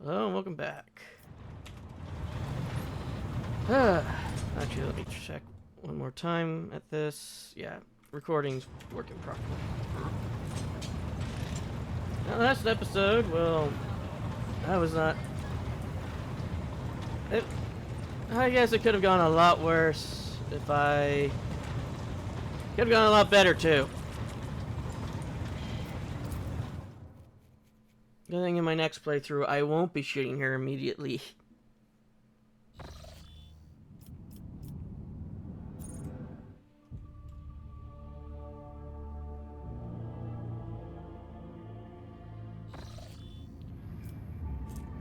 Hello and welcome back. Actually, let me check one more time at this. Yeah, recording's working properly. Now, last episode, well, that was not... I guess it could have gone a lot worse if I... Could have gone a lot better, too. Good thing in my next playthrough, I won't be shooting her immediately.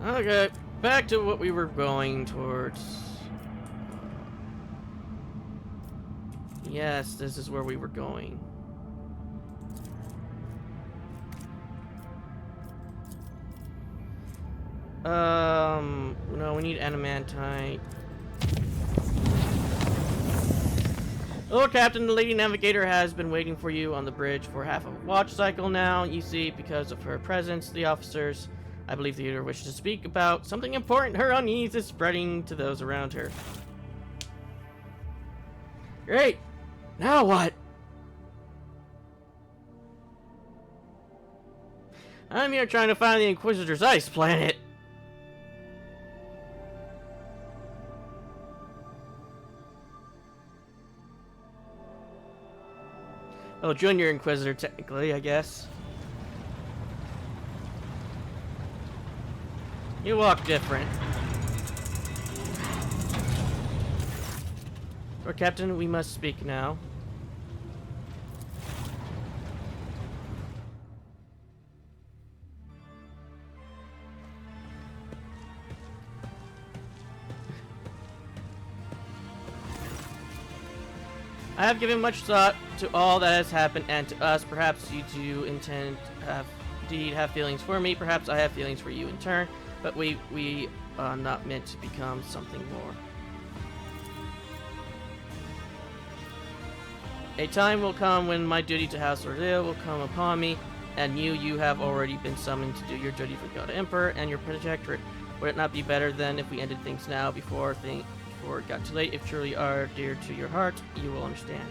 Okay, back to what we were going towards. Yes, this is where we were going. No, we need adamantite. Hello, Captain. The Lady Navigator has been waiting for you on the bridge for half a watch cycle now. You see, because of her presence, the officers, I believe the leader wishes to speak about something important. Her unease is spreading to those around her. Great. Now what? I'm here trying to find the Inquisitor's ice planet. Oh, Junior Inquisitor, technically, I guess. You walk different. Lord Captain, we must speak now. I have given much thought to all that has happened and to us. Perhaps you do intend indeed have feelings for me. Perhaps I have feelings for you in turn. But we are not meant to become something more. A time will come when my duty to House Ordale will come upon me, and you have already been summoned to do your duty for God Emperor and your protectorate. Would it not be better then if we ended things now before it got too late? If truly are dear to your heart, you will understand.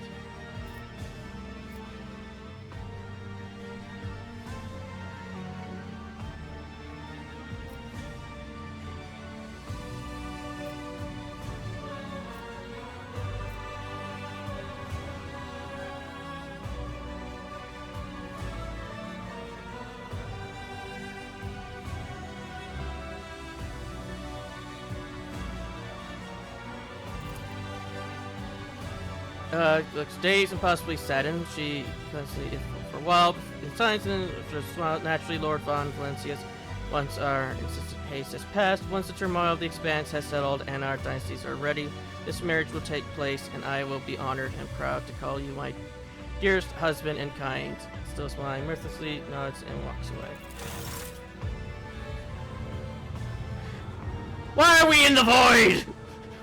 Looks dazed and possibly saddened. She constantly, for a while, in science and just naturally, Lord Von Valencius. Once our insistent haste has passed, once the turmoil of the Expanse has settled and our dynasties are ready, this marriage will take place, and I will be honored and proud to call you my dearest husband and kind. Still smiling mirthlessly, nods and walks away. Why are we in the void?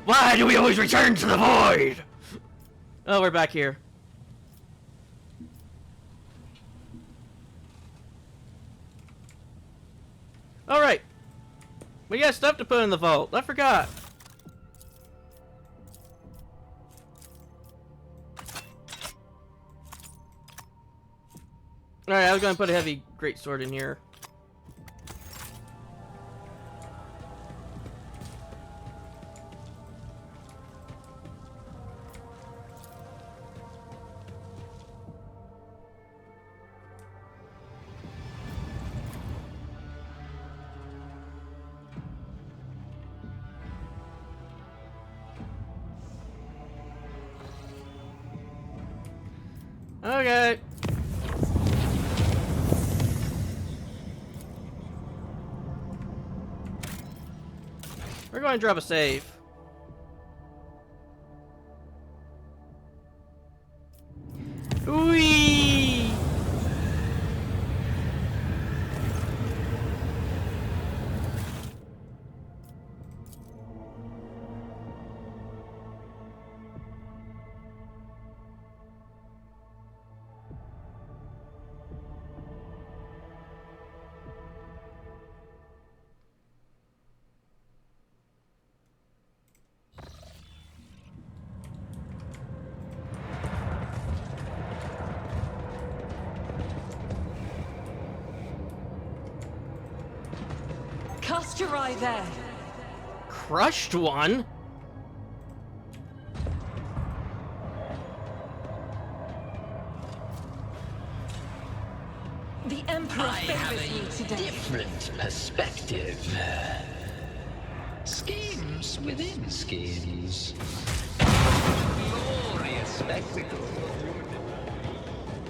Why do we always return to the void? Oh, we're back here. Alright. We got stuff to put in the vault. I forgot. Alright, I was gonna put a heavy greatsword in here. Okay. We're going to drop a save. Whee! Cast your eye there. Crushed one? The Emperor I have favors you a today. different perspective. Schemes within schemes. Glorious spectacle.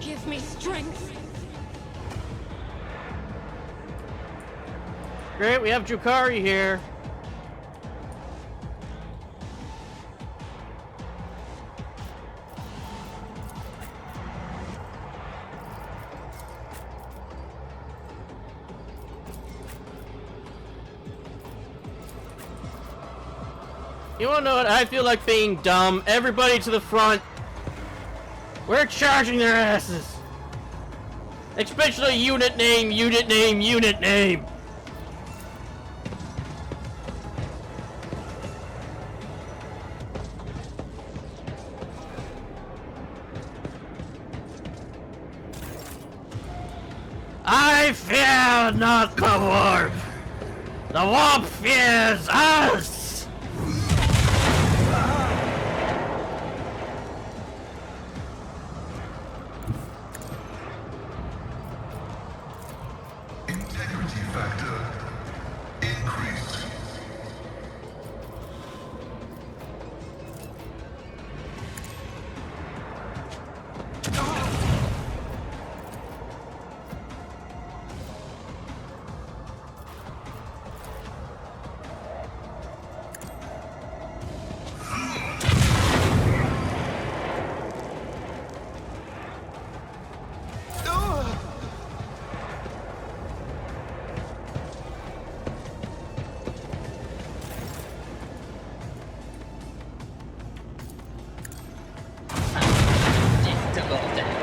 Give me strength. Great, we have Drukari here. You wanna know what? I feel like being dumb. Everybody to the front. We're charging their asses. Especially unit name, unit name, unit name. I fear not the warp. The warp fears us. Integrity factor increased. Predictable death.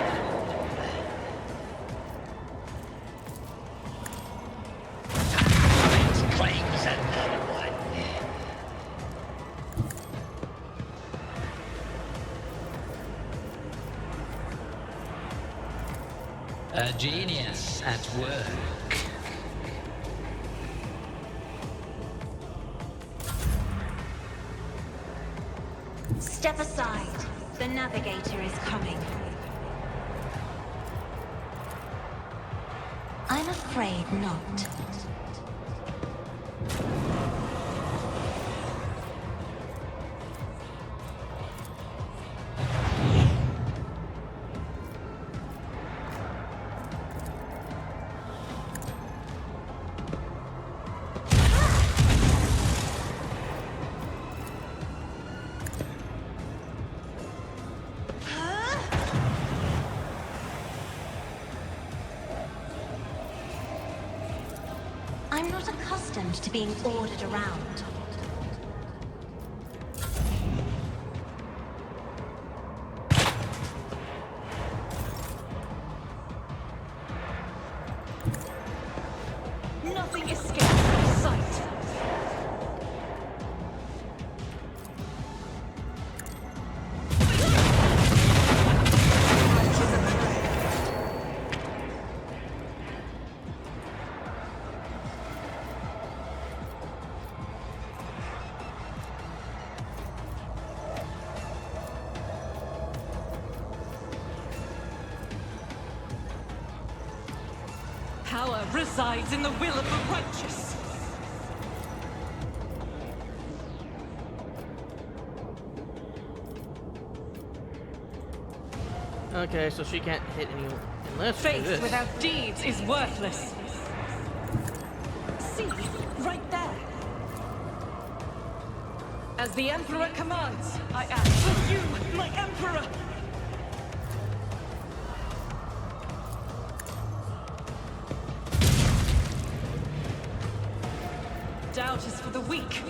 Claims another one. A genius at work. Step aside. The navigator is coming. I'm afraid not. I'm not accustomed to being ordered around. Nothing escapes my sight. Power resides in the will of the righteous. Okay, so she can't hit anyone unless she do Faith this. without deeds is worthless. See, right there. As the Emperor commands, I act for you, my Emperor. Doubt is for the weak.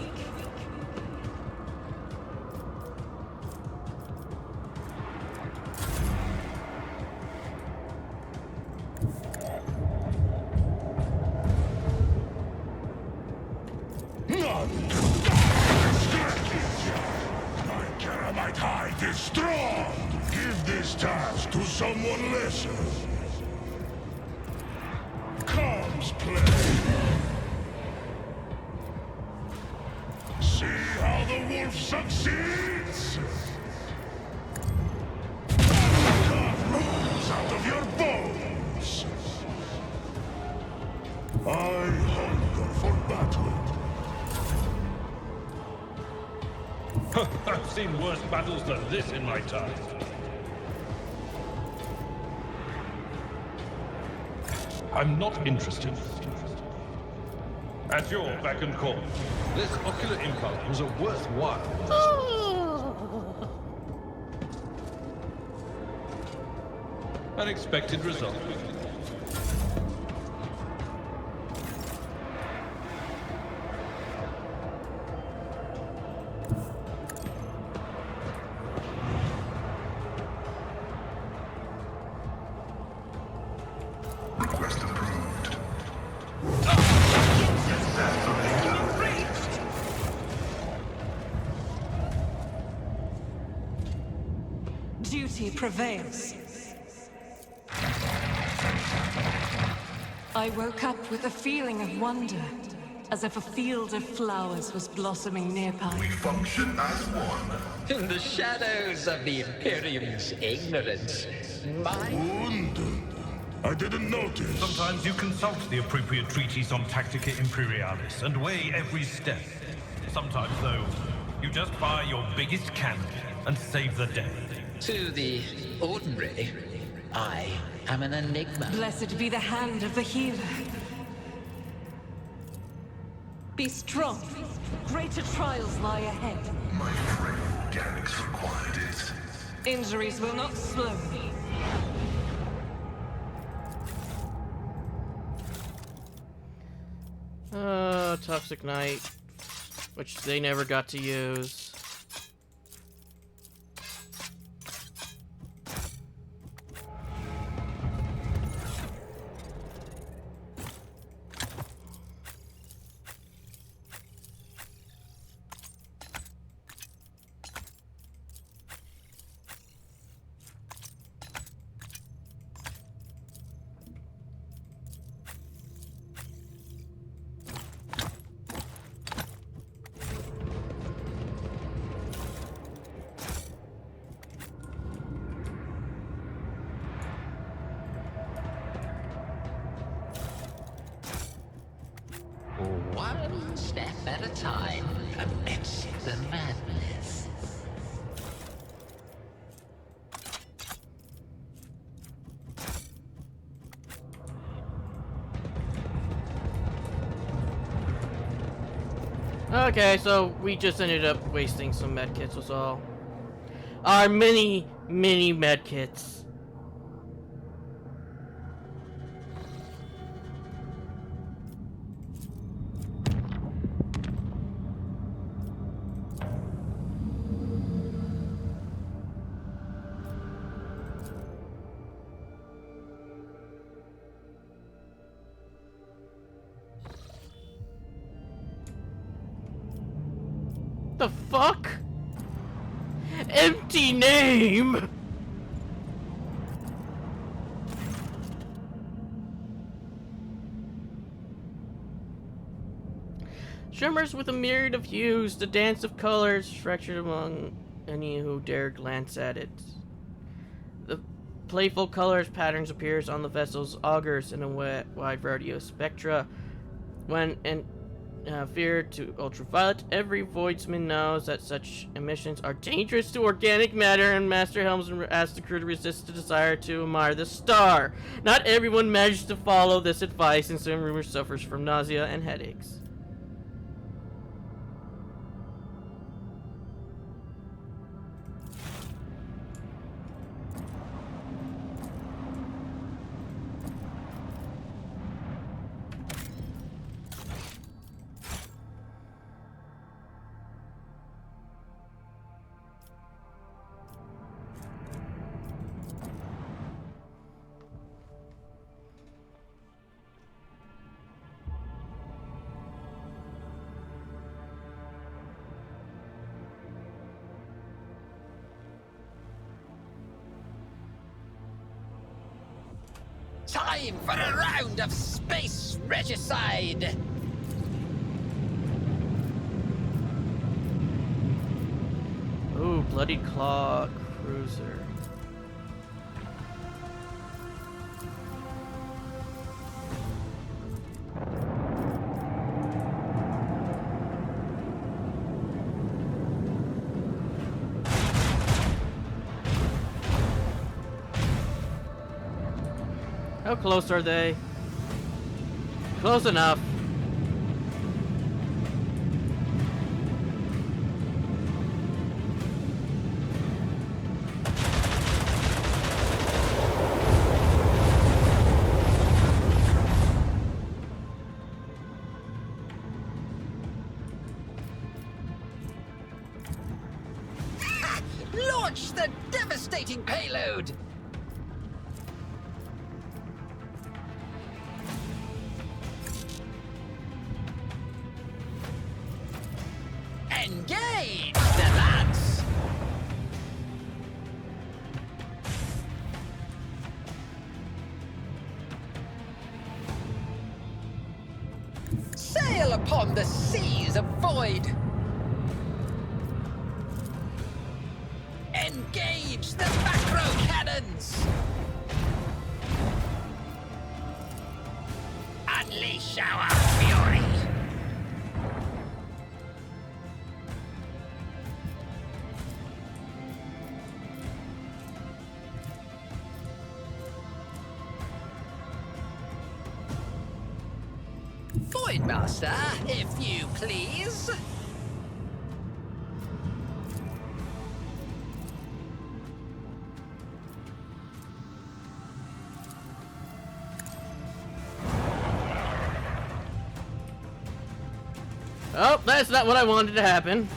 My Karamite hide is strong. Give this task to someone lesser. Comes play. succeeds! Carve rules out of your bones! I hunger for battle. I've seen worse battles than this in my time. I'm not interested. At your beck and call, this ocular implant was a worthwhile investment. Unexpected result. Request approved. Duty prevails. I woke up with a feeling of wonder, as if a field of flowers was blossoming nearby. We function as one. In the shadows of the Imperium's ignorance, my... Wounded. I didn't notice. Sometimes you consult the appropriate treatise on Tactica Imperialis and weigh every step. Sometimes, though, you just buy your biggest cannon and save the day. To the ordinary, I am an enigma. Blessed be the hand of the healer. Be strong. Greater trials lie ahead. My frail organics required it. Injuries will not slow me. Toxic Knight, which they never got to use. One step at a time amidst the madness. Okay, so we just ended up wasting some medkits was all. Our mini medkits. The fuck? Empty name! Shimmers with a myriad of hues, the dance of colors fractured among any who dare glance at it. The playful colors patterns appears on the vessel's augurs in a wide variety of spectra. When feared to ultraviolet, every voidsman knows that such emissions are dangerous to organic matter, and Master Helmsman asks the crew to resist the desire to admire the star. Not everyone manages to follow this advice, and some rumor suffers from nausea and headaches. Time for a round of space regicide! Bloody Claw Cruiser. How close are they? Close enough. Launch the devastating payload! Engage the lads! Sail upon the seas of void! Engage the macro cannons! Unleash our fury! Voidmaster, if you please. Oh, that's not what I wanted to happen.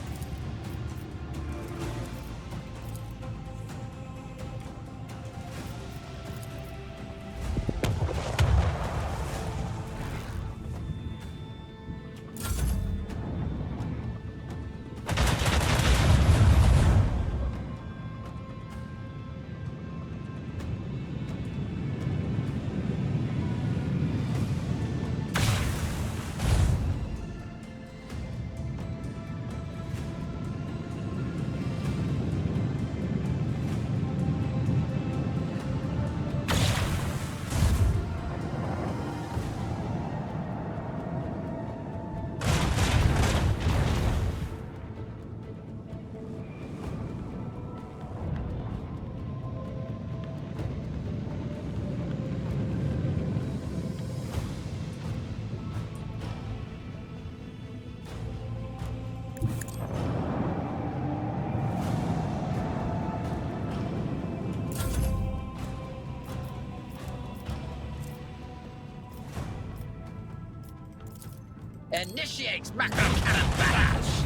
Initiate macro cannon barrage!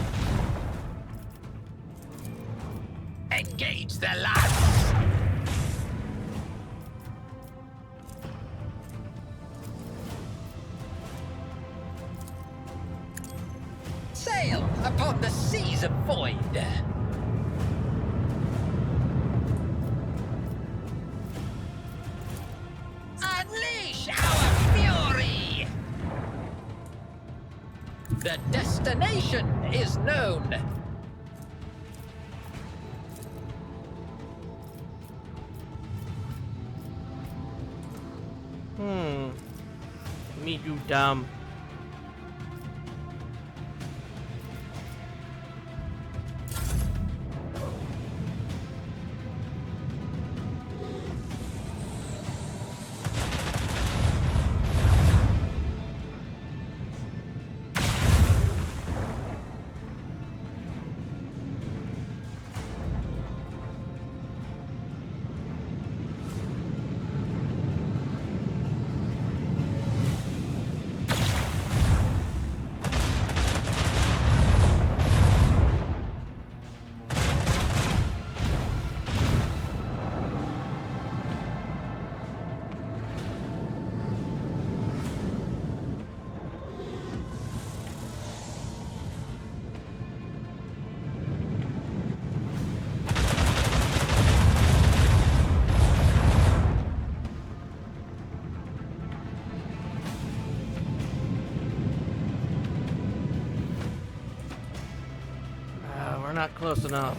Engage the lads! Sail upon the seas of void! Unleash our fury! The destination is known. Me, you dumb. We're not close enough.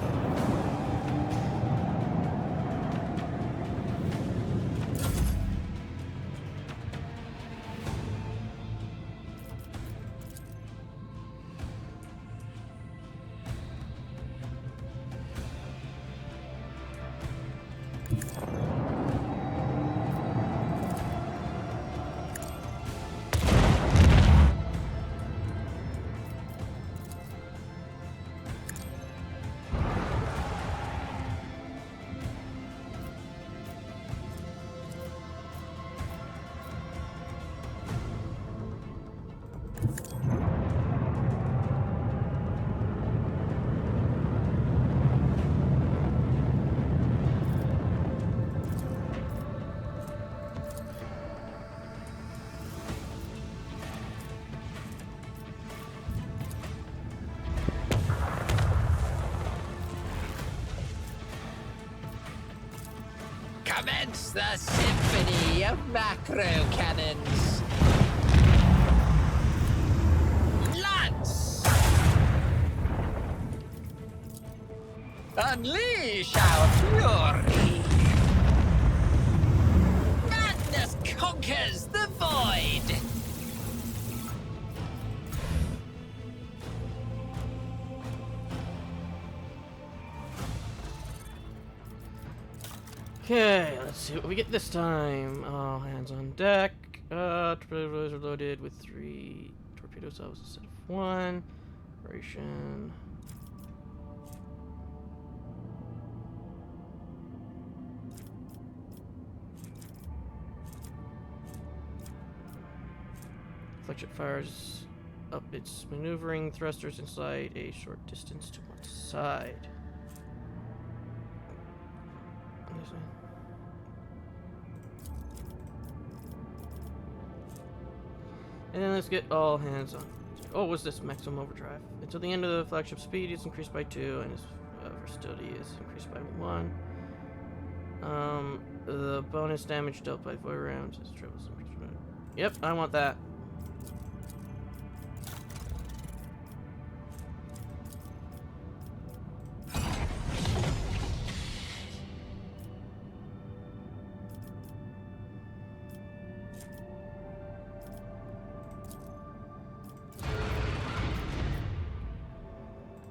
Commence the symphony of macro cannons. Lance! Unleash our fury! Madness conquers the void! Okay, let's see what we get this time. All hands on deck. Torpedoes are loaded with 3 torpedo cells instead of 1. Operation. Flagship fires up its maneuvering thrusters and slide a short distance to one side. And then let's get all hands on. Oh, what's this? Maximum overdrive. Until the end of the flagship speed is increased by 2, and its versatility is increased by 1. The bonus damage dealt by 4 rounds is travels. Yep, I want that.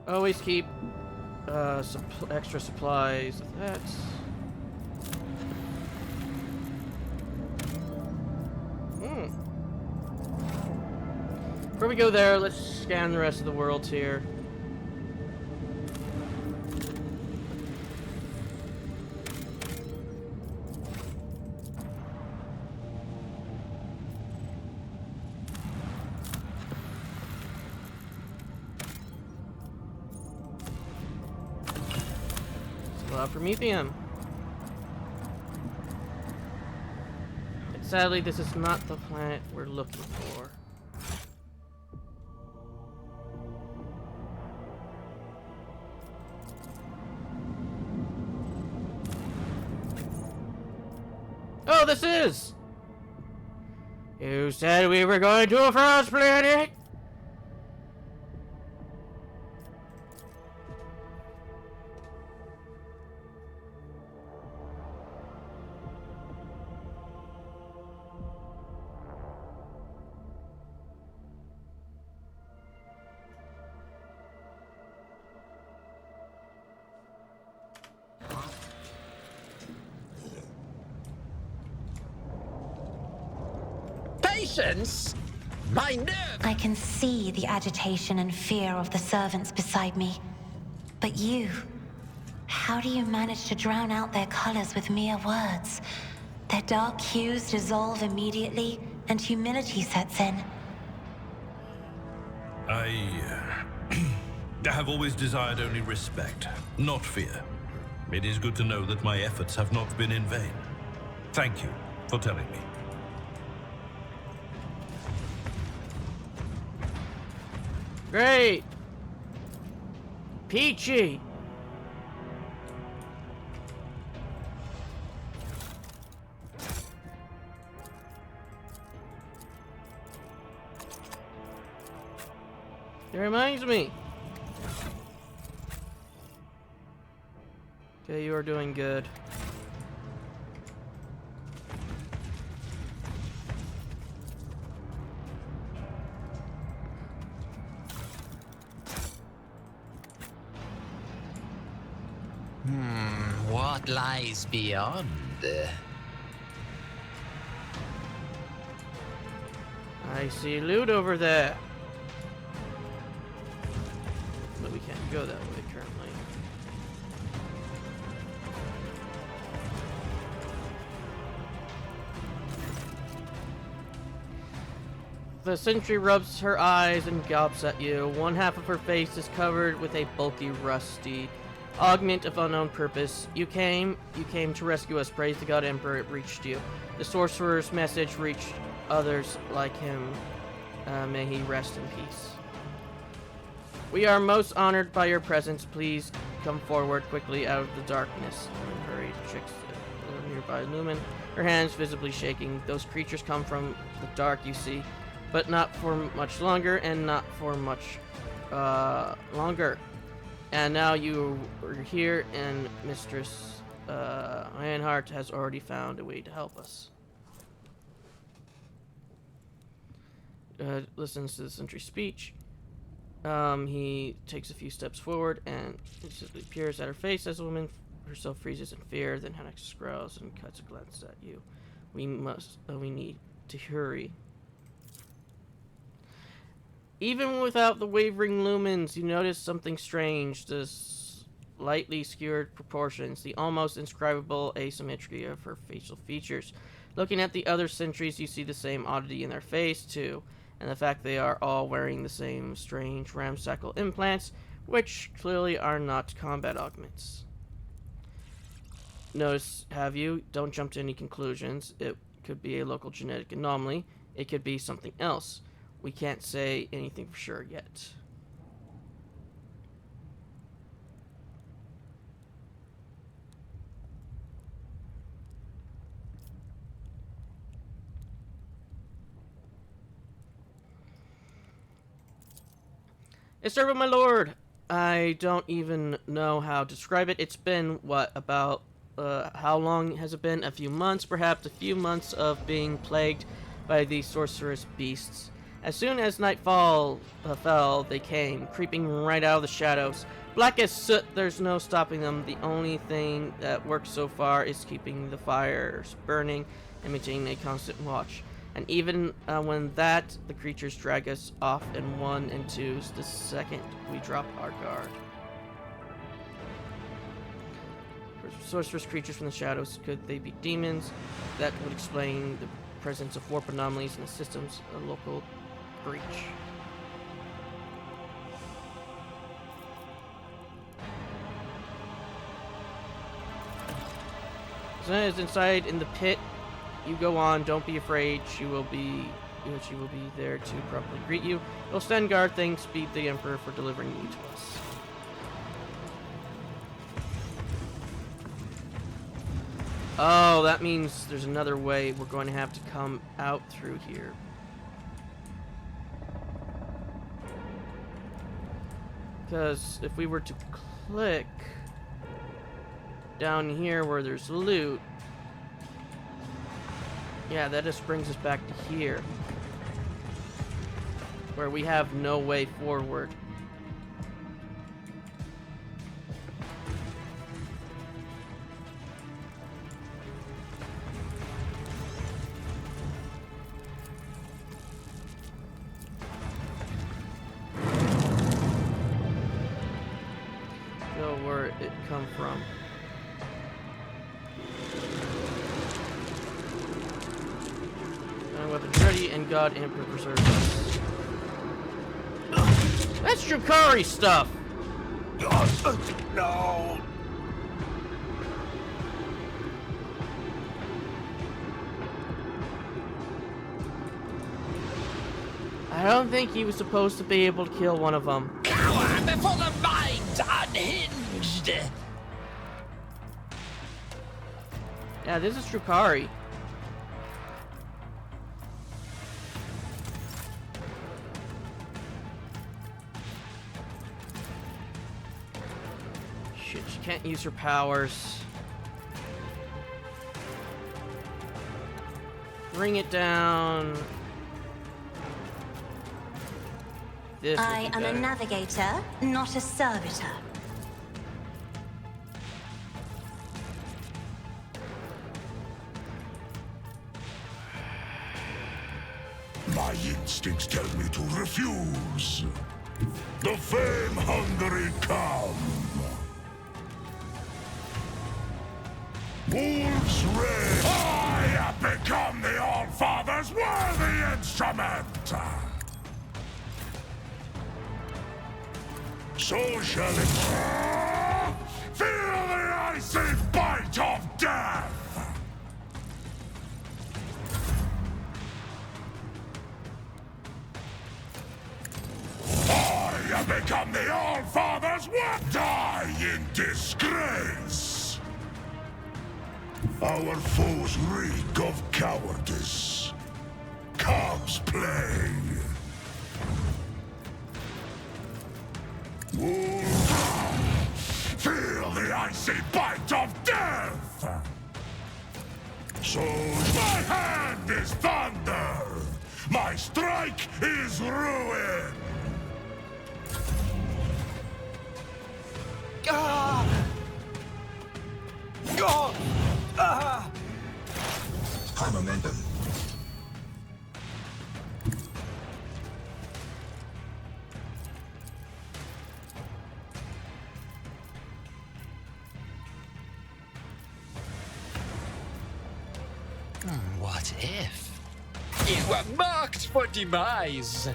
Always keep extra supplies of that. Before we go there, let's scan the rest of the worlds here. Promethium. Sadly, this is not the planet we're looking for. Oh, this is! You said we were going to a frost planet? Patience? My nerve! I can see the agitation and fear of the servants beside me. But you, how do you manage to drown out their colors with mere words? Their dark hues dissolve immediately, and humility sets in. I have always desired only respect, not fear. It is good to know that my efforts have not been in vain. Thank you for telling me. Great! Peachy! It reminds me. Okay, you are doing good. What lies beyond? I see loot over there. But we can't go that way currently. The sentry rubs her eyes and gulps at you. One half of her face is covered with a bulky, rusty augment of unknown purpose. You came to rescue us. Praise the God Emperor, it reached you. The sorcerer's message reached others like him. May he rest in peace. We are most honored by your presence. Please come forward quickly out of the darkness. And hurry to checks by Lumen, her hands visibly shaking. Those creatures come from the dark, you see, but not for much longer, and not for much longer. And now you are here, and Mistress Ironheart has already found a way to help us. Listens to the sentry's speech. He takes a few steps forward and instantly peers at her face as the woman herself freezes in fear. Then Hennex growls and cuts a glance at you. We need to hurry. Even without the wavering lumens, you notice something strange. The slightly skewered proportions, the almost indescribable asymmetry of her facial features. Looking at the other sentries, you see the same oddity in their face, too. And the fact they are all wearing the same strange ramshackle implants, which clearly are not combat augments. Notice, have you? Don't jump to any conclusions. It could be a local genetic anomaly. It could be something else. We can't say anything for sure yet. A servant, my lord! I don't even know how to describe it. It's been, what, about, how long has it been? A few months, perhaps? A few months of being plagued by these sorcerous beasts. As soon as nightfall fell, they came, creeping right out of the shadows. Black as soot, there's no stopping them. The only thing that works so far is keeping the fires burning and maintaining a constant watch. And even when that, the creatures drag us off in 1 and 2s the second we drop our guard. For sorcerous creatures from the shadows, could they be demons? That would explain the presence of warp anomalies in the systems, a local breach. As inside in the pit, you go on, don't be afraid, she will be there to properly greet you. We'll stand guard, thanks be the Emperor for delivering you to us. Oh, that means there's another way. We're going to have to come out through here. Because if we were to click down here where there's loot, yeah, that just brings us back to here, where we have no way forward. Know where it come from. Weapons ready, and God Emperor preserve us. That's Drukari stuff! No! I don't think he was supposed to be able to kill one of them. Cower before the mind's unhinged! Yeah, this is Drukari. Shit, she can't use her powers. Bring it down. This would I be am better. a navigator, not a servitor. My instincts tell me to refuse. The fame-hungry come. Wolves raid. I have become the All-Father's worthy instrument. So shall it feel the icy bite of death. I have become the All-Father's work. Die in disgrace. Our foes reek of cowardice. Comes play. Feel the icy bite of death! So my hand is thunder! My strike is ruin! High momentum. What if? You were marked for demise!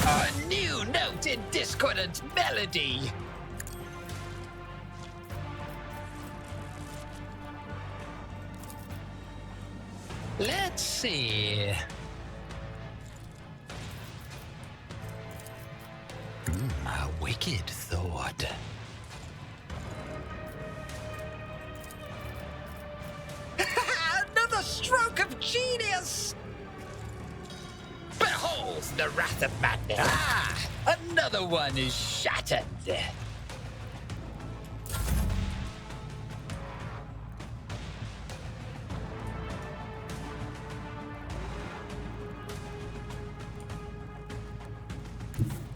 A new note in discordant melody! Let's see. A wicked thought. Another stroke of genius! Behold the wrath of madness! Ah! Another one is shattered!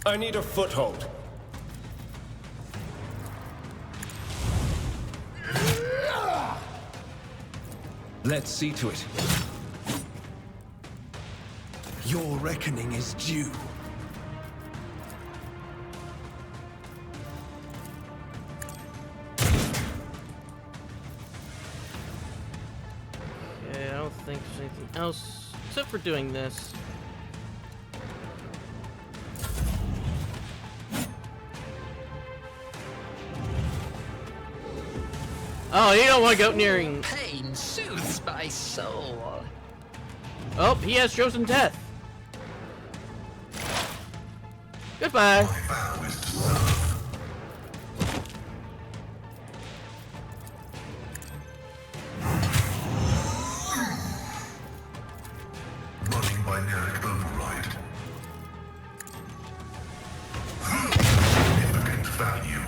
I need a foothold. Let's see to it. Your reckoning is due. Okay, I don't think there's anything else except for doing this. Oh, you don't want to go near him. Pain soothes my soul. Oh, he has chosen death. Goodbye. Running binary override. Significant value.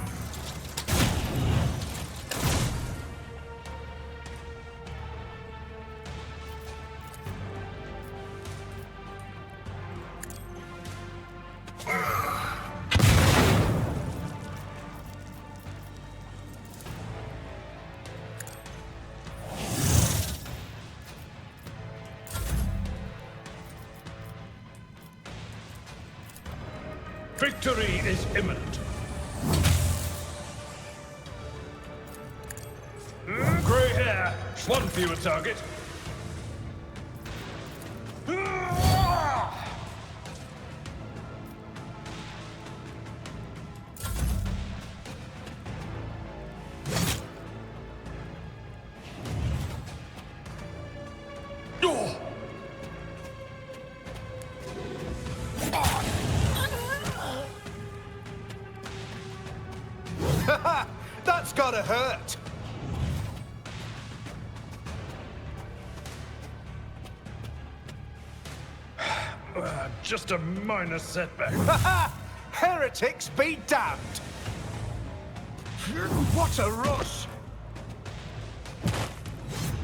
Victory is imminent. Grey hair, one fewer target. That's gotta hurt. Just a minor setback. Heretics be damned. What a rush.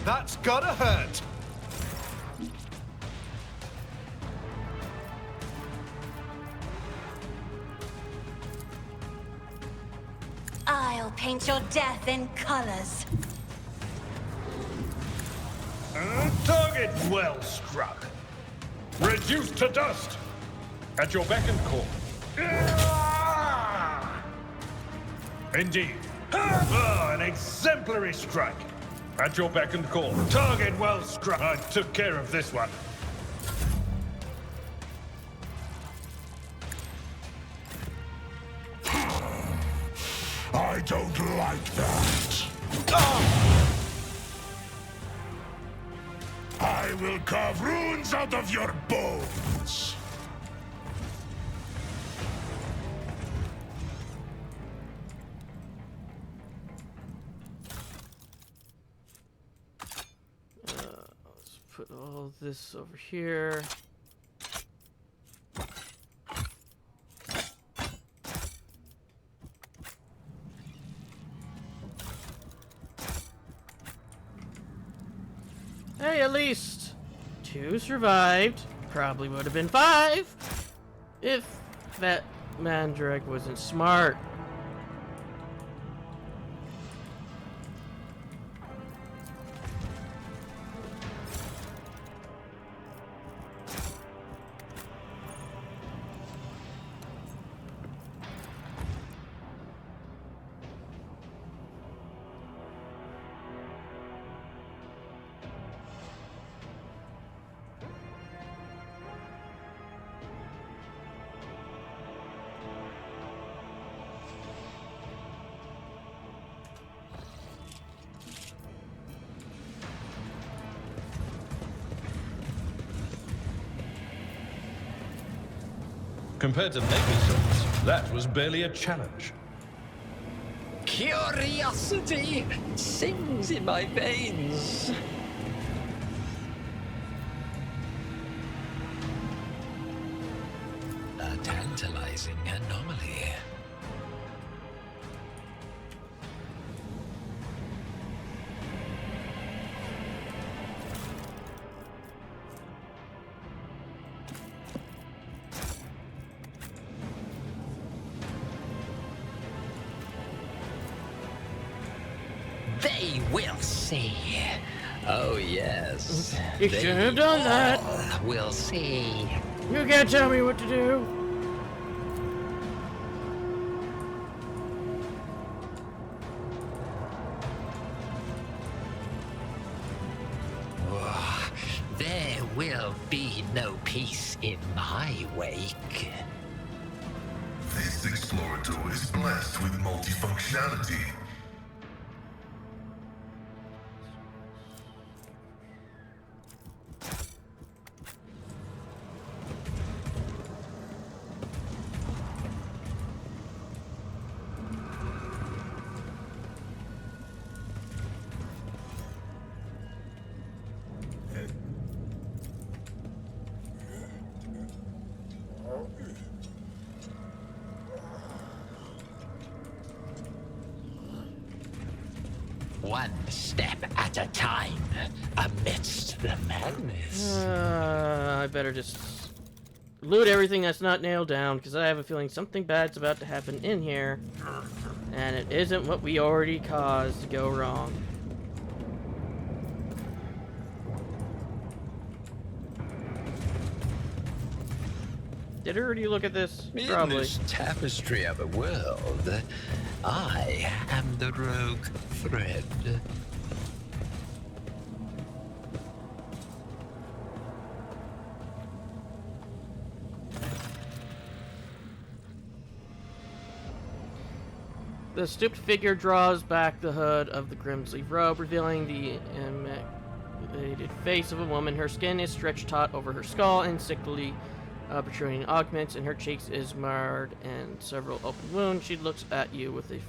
That's gotta hurt. I'll paint your death in colors. Target well struck. Reduced to dust. At your beck and call. Indeed. An exemplary strike. At your beck and call. Target well struck. I took care of this one. I don't like that. I will carve runes out of your bones. this over here. Hey, at least 2 survived. Probably would have been 5 if that Mandrake wasn't smart. Compared to Megazords, that was barely a challenge. Curiosity sings in my veins. A tantalizing anomaly. They will see. Oh, yes. You should have done that. We'll see. You can't tell me what to do. There will be no peace in my wake. This explorator is blessed with multifunctionality. One step at a time, amidst the madness. I better just loot everything that's not nailed down, because I have a feeling something bad's about to happen in here, and it isn't what we already caused to go wrong. Did I already look at this? In Probably. this tapestry of a world, I am the rogue thread. The stooped figure draws back the hood of the Grimsleeve robe, revealing the emaciated face of a woman. Her skin is stretched taut over her skull, and sickly protruding augments in her cheeks is marred and several open wounds. She looks at you with a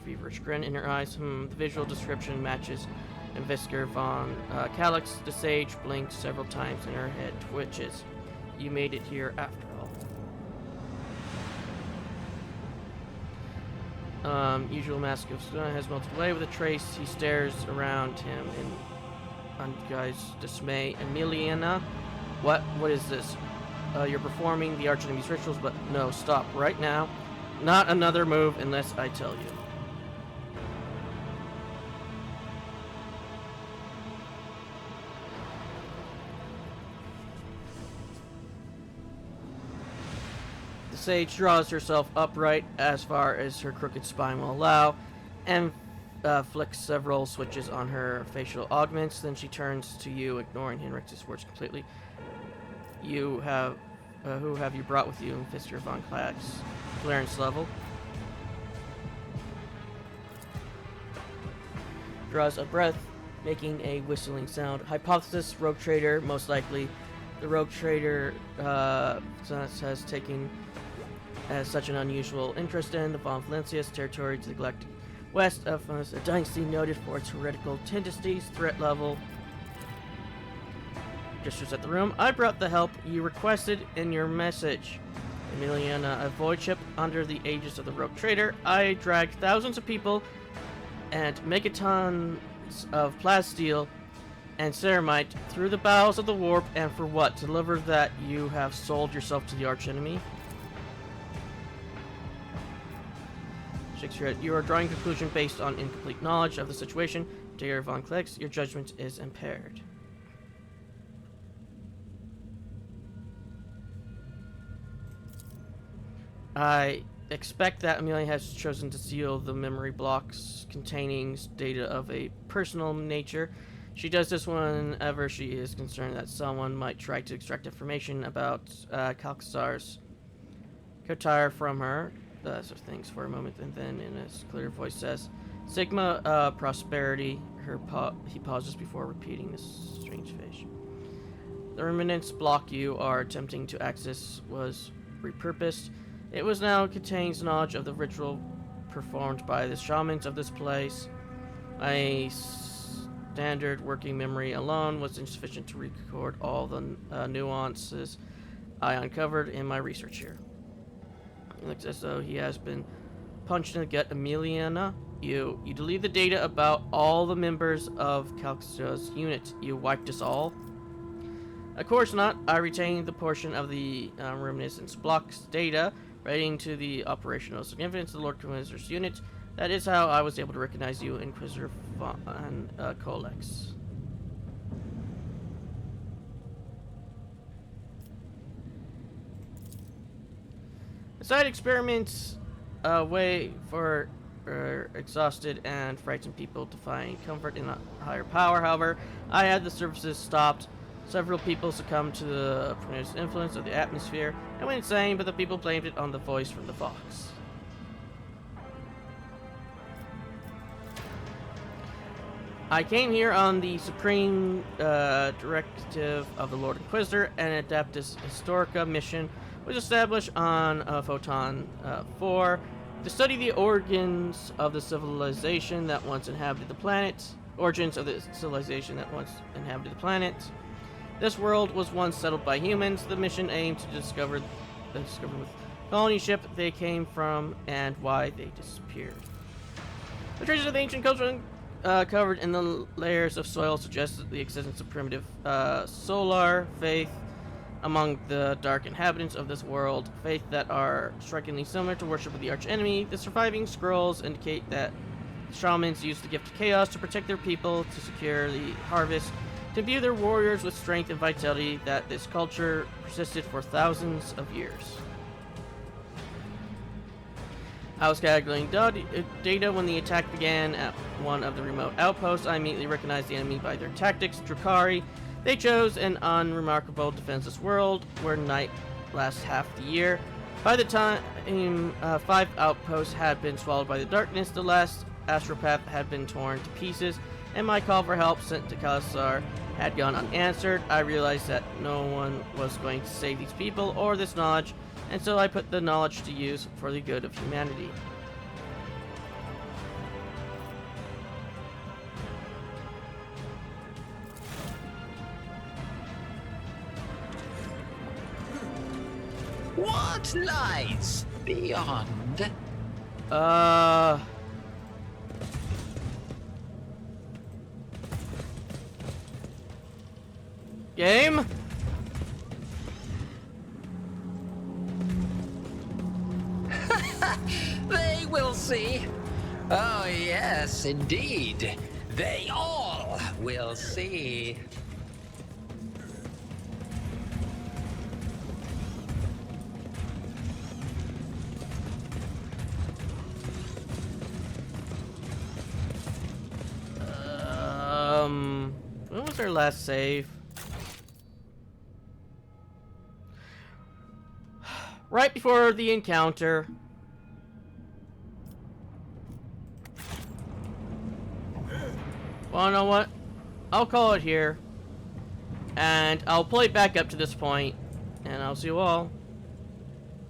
feverish grin in her eyes. The visual description matches. And Visker von Calyx, the sage, blinks several times and her head twitches. You made it here after all. Usual mask of stone has melted away with a trace. He stares around him in undisguised dismay. Emiliana, what is this? You're performing the archenemy's rituals, but no, stop right now. Not another move unless I tell you. The sage draws herself upright as far as her crooked spine will allow, and flicks several switches on her facial augments. Then she turns to you, ignoring Henrix's words completely. You have, who have you brought with you in Visker von Calyx? Clearance level. Draws a breath, making a whistling sound. Hypothesis, rogue trader, most likely. The rogue trader has taken such an unusual interest in the Von Valencia's territory to the galactic west of a dynasty noted for its heretical tendencies. Threat level. Gestures at the room. I brought the help you requested in your message. Emiliana, a void ship under the aegis of the rogue trader. I dragged thousands of people and megatons of plasteel and ceramite through the bowels of the warp, and for what? To deliver that you have sold yourself to the archenemy? Shakes your head. You are drawing a conclusion based on incomplete knowledge of the situation. Dear Von Klecks, your judgment is impaired. I expect that Amelia has chosen to seal the memory blocks containing data of a personal nature. She does this whenever she is concerned that someone might try to extract information about Kalkasar's Kotar from her. So thinks for a moment, and then in a clear voice says, Sigma prosperity. He pauses before repeating this strange fish. The remnants block you are attempting to access was repurposed. It was now contains knowledge of the ritual performed by the shamans of this place. A standard working memory alone was insufficient to record all the nuances I uncovered in my research here. It looks as though he has been punched in the gut. Emiliana, you delete the data about all the members of Kalkasar's unit. You wiped us all? Of course not. I retained the portion of the reminiscence blocks data relating to the operational significance of the Lord Inquisitor's unit. That is how I was able to recognize you, Inquisitor Von Colex. Side experiments way for exhausted and frightened people to find comfort in a higher power. However, I had the services stopped. Several people succumbed to the pernicious influence of the atmosphere and went insane, but the people blamed it on the voice from the fox. I came here on the supreme directive of the Lord Inquisitor, and Adeptus Historica mission was established on Photon 4 to study the origins of the civilization that once inhabited the planet. This world was once settled by humans. The mission aimed to discover with colony ship they came from and why they disappeared. The traces of the ancient culture covered in the layers of soil suggest the existence of primitive solar faith among the dark inhabitants of this world, faith that are strikingly similar to worship of the archenemy. The surviving scrolls indicate that shamans used the gift of chaos to protect their people, to secure the harvest, to imbue their warriors with strength and vitality, that this culture persisted for thousands of years. I was calculating data when the attack began at one of the remote outposts. I immediately recognized the enemy by their tactics. Drukhari. They chose an unremarkable defenseless world where night lasts half the year. By the time 5 outposts had been swallowed by the darkness, the last astropath had been torn to pieces, and my call for help sent to Kalkasar had gone unanswered. I realized that no one was going to save these people or this knowledge, and so I put the knowledge to use for the good of humanity. What lies beyond? Game? They will see. Oh, yes, indeed. They all will see. When was our last save? Right before the encounter. Well, you know what? I'll call it here. And I'll play back up to this point. And I'll see you all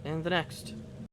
in the next.